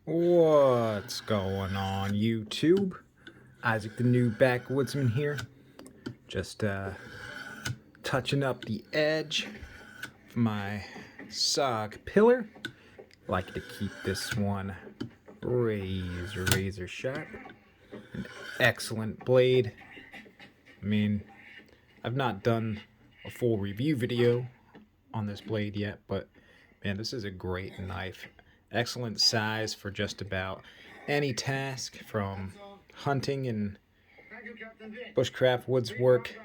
What's going on, YouTube? Isaac the New Backwoodsman here. Just touching up the edge of my SOG pillar. Like to keep this one razor sharp. An excellent blade. I mean, I've not done a full review video on this blade yet, but man, this is a great knife. Excellent size for just about any task, from hunting and bushcraft woods work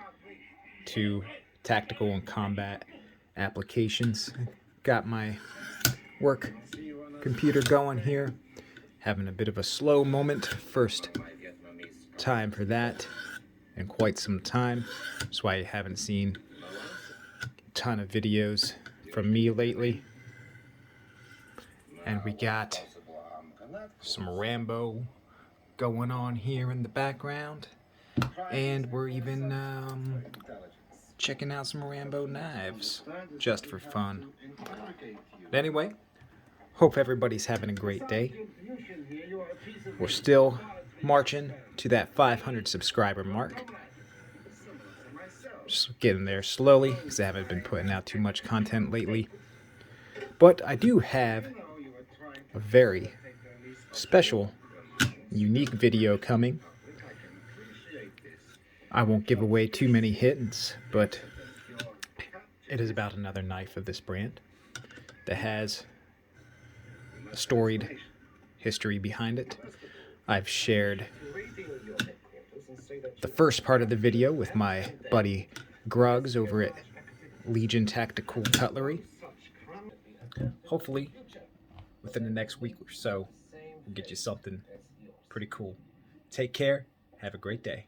to tactical and combat applications. Got my work computer going here, having a bit of a slow moment. First time for that in quite some time. That's why you haven't seen a ton of videos from me lately. And we got some Rambo going on here in the background. And we're even checking out some Rambo knives just for fun. But anyway, hope everybody's having a great day. We're still marching to that 500 subscriber mark. Just getting there slowly because I haven't been putting out too much content lately. But I do have a very special, unique video coming. I won't give away too many hints, but it is about another knife of this brand that has a storied history behind it. I've shared the first part of the video with my buddy Gruggs over at Legion Tactical Cutlery. Hopefully, within the next week or so, we'll get you something pretty cool. Take care. Have a great day.